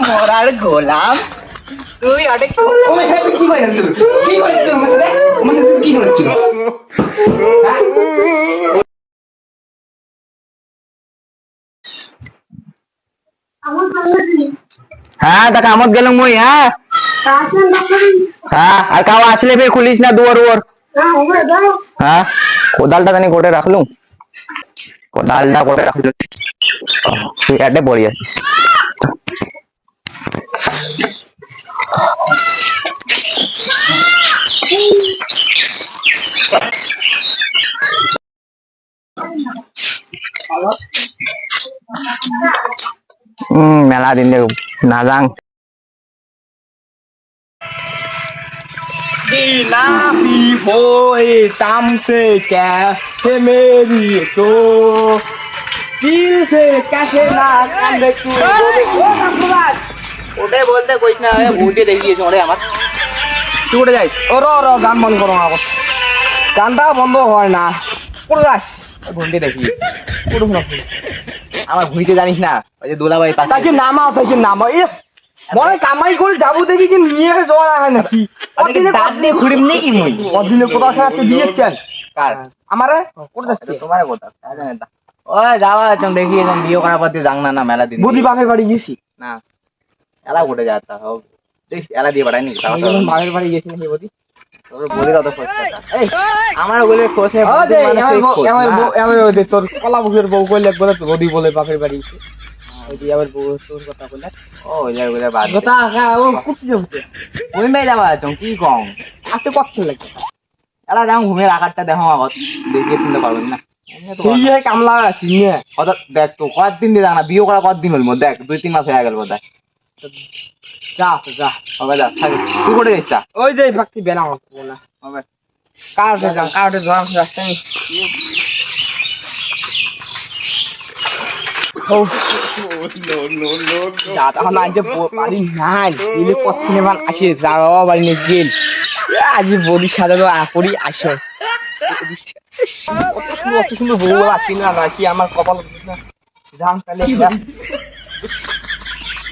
মরার গোলাম তুই অনেক কি করে হ্যাঁ তা কামত গেলাম মই হ্যাঁ হ্যাঁ আর কাউ আসলে ফের খুলিস না দুয়ার উয়ার হ্যাঁ কোদালটা জানি কোটে রাখলুম কোদালটা কোটে রাখলুম তুই এডে পড়ি আছিস মেলা দিন না যাং Nafi hoy tam se कैसे मेरी तो दिल से कैसे ना कांदे तू ওটা বলতে কইছ না ভুলতে দেখি গেছে ওরে আমার তুই উঠে যাই ও র গান বন্ধ করো আমার গানটা বন্ধ হয় না কোথায় যাস ভুলতে দেখি কোথাও না আমার ভুলতে জানিস না ওই যে দুলাভাই তাকে নামাও এ মনে কামাই করে যাবো দেখি কি নিয়ে যাওয়া হয় নাকি দাঁত দিয়ে ঘুরিম নেই কি মই অদিনে কোথাও সাথে দিয়েছেন কার আমারে কোথা যাচ্ছে তোমারে কোথা জানেন না ওই যাওয়া তুমি দেখি এরকম বিয়ে করার পর দিয়ে যাং না মেলা দিন বুদ্ধি বাপের বাড়ি গেছি না এলা উঠে যাতা হোক দেখ এলা দিয়ে বাড়াই নি বাপের বাড়ি গেছি নাকি বুদ্ধি তোর বলে দাও তো খোঁজ এই আমার বলে খোঁজ নেই আমার ওই তোর কলা বুকের বউ কইলে বলে তো বডি বলে বাপের বাড়ি ওই দিয়ে আবার বউ তোর কথা বলে ও ওইলার বলে বাদ কথা ও খুব জমছে ওই মেয়ে যাবা তুমি কি কম আজকে কষ্ট লাগে এলা যাও ঘুমের আকারটা দেখো আগত দেখিয়ে শুনতে পারবেন না সেই কামলা আছি নিয়ে হঠাৎ দেখ তো কয়েকদিন দিয়ে যাক না বিয়ে করা কতদিন হল দেখ 2-3 মাস হয়ে গেল বোধ হয় যা হবে যা থাক তুই করে যাচ্ছা ওই যে ভক্তি বেলা না হবে কাউটে জোয়াম রাস্তা নেই আজি বডি সাজানো আকরি আসো সুন্দর বউ আসি না আসি আমার কপাল যাম তাহলে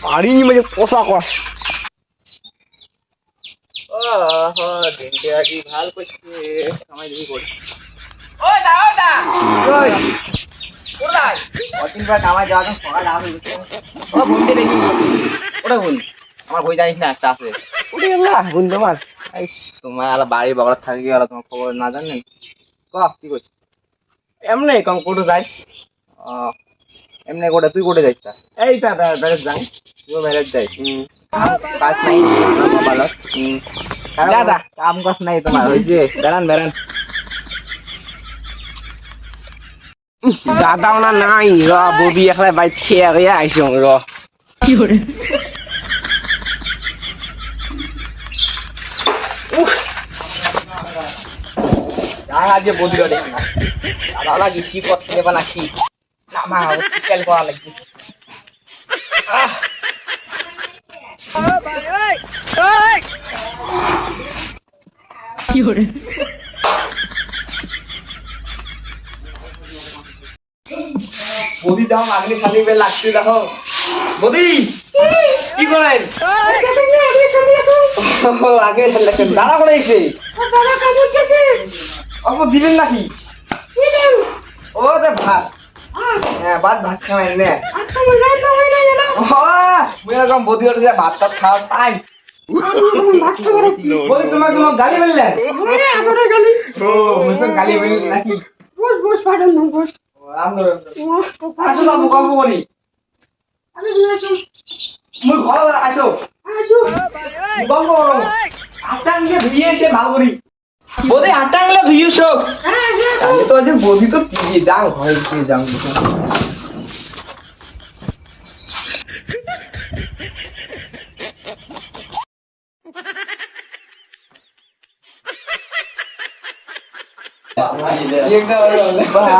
পারিনি মানে কষা কষ ভাল করছে সময় দেখি করি আমার বই জানিস না একটা আছে তোমার তোমার বাড়ির বগল থাকি গেল তোমার খবর না জানেন কি করছিস এমনি কম কোটে যাইস এমনি কোটে তুই কোটে যাইস এইটা বেড়ে যাই তুই বেড়ে যাই কাজ নাই ভালো দাদা কাম কাজ নাই তোমার হয়েছে বেড়ান দাদাও না নাই র ববি একলা বাইক খেয়ে আইসো র কি করে আজকে বদি রে দাদা লাগি কি করতে দেবা না কি না মা হসপিটাল করা লাগবে কি করে বদি দাও আগলে শালি বে লাগতে দেখো বদি কি করেন আগে লাগতে দাঁড়া করে এসে দাঁড়া কাজ করতেছে আপু দিবেন নাকি ও রে ভাত হ্যাঁ ভাত খাবেন না আচ্ছা মজা তো হয় না জানো মুই এরকম বদি ওর ভাত খাওয়া টাইম বলি তোমার গালি বললে আমারে গালি ও মুই গালি বলি নাকি বস পাঠান না বস আসো বাবু গল্প করি মুই ঘর আসো গল্প করো আটা নিয়ে ধুয়ে এসে ভাল করি বদি আটা নিয়ে ধুয়ে এসো আমি তো আজ বদি তো যাও ঘরে গিয়ে যাও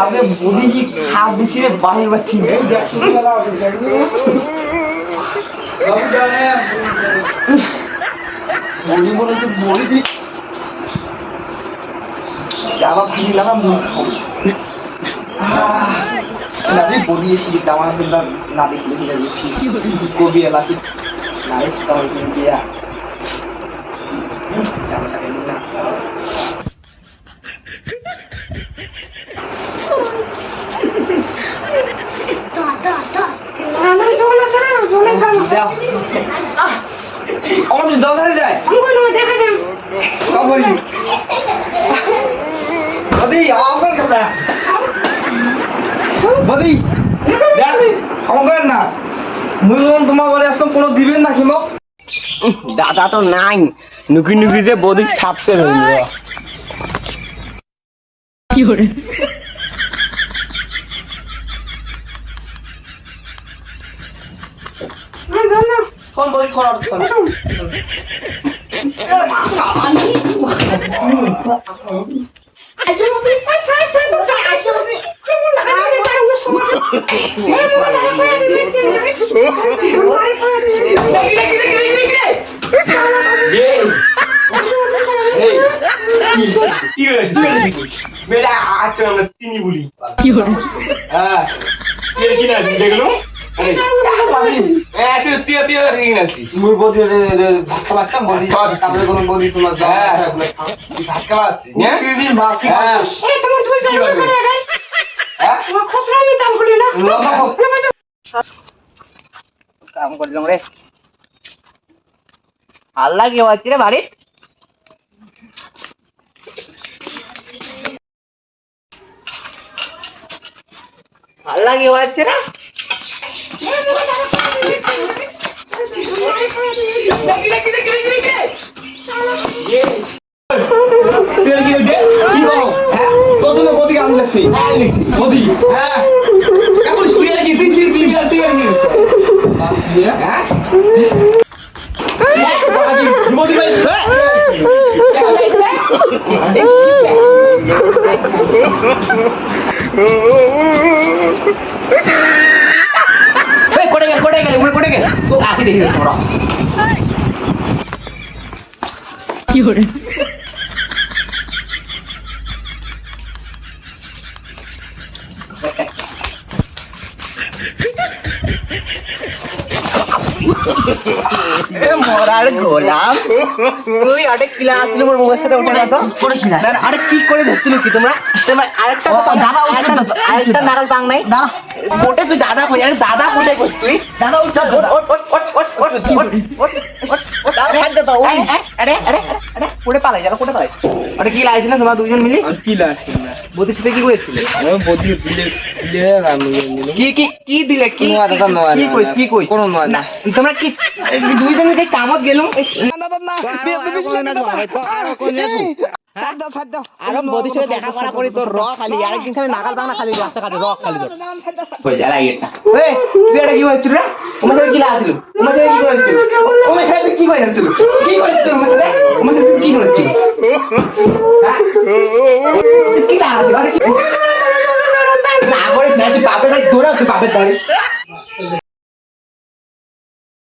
आपने मोदी की खाद दिशी में बाहर बच्ची मोदी बोले से मोदी दी क्या बात थी लगा না তুই বলিয়েছি জামা সুন্দর না দেখলে কি কবি এলাকি না তোমার দিয়া জামাটা কিনি না আমার জল ধরে যায় কবরি বদি আওয়াজ করতে বদি দেখ অঙ্কের না মুই তোমার বলে আসলাম কোনো দিবেন নাকি মোক দাদা তো নাই নুকি নুকি যে বদি ছাপতে রইল কি করে ফোন বলি থোড়া কি করে হ্যাঁ কিনা দেখলো মুই বলি ভাত খাওয়াচ্ছাম বলি তারপরে কোনো বলি তোমার ভাত খাওয়াচ্ছি কাম করলাম রে আল্লাহ কি হচ্ছে রে বাড়ি আল্লাহ কি হচ্ছে রে কি করে মরার গোলাম তুই আরে কিলা আসলে মোর মোবাইল সাথে ওঠে না তো আরে কি করে ধরছিল কি তোমরা তোমার আরেকটা আরেকটা নারল বাং নাই মোটে তুই দাদা কই আরে দাদা কোথায় কই তুই দাদা উঠ আরে আরে আরে পুড়ে পালাই যারা পুড়ে পালাই আরে কি লাইছ না তোমরা দুজন মিলে কি লাইছ না বদির সাথে কি করেছিলে আমি বদি দিলে কি কি কি দিলে কি কি কই কি কই কোন না তোমরা কি দুইজন মিলে কামত গেলুম আর বদির সাথে দেখা করা করি তোর র খালি আরেকদিন খালি নাগাল দাও না খালি রাস্তা কাটে র খালি তোর কই যা লাগে এই তুই এটা কি হইছিল রে তোমার সাথে কি লাগছিল তোমার সাথে কি করেছিল তোমার সাথে কি করেছিল কি করেছিল তোমার সাথে কি করেছিল কি লাগছিল আরে কি না করে না তুই বাপের বাড়ি দৌড়া তুই বাপের বাড়ি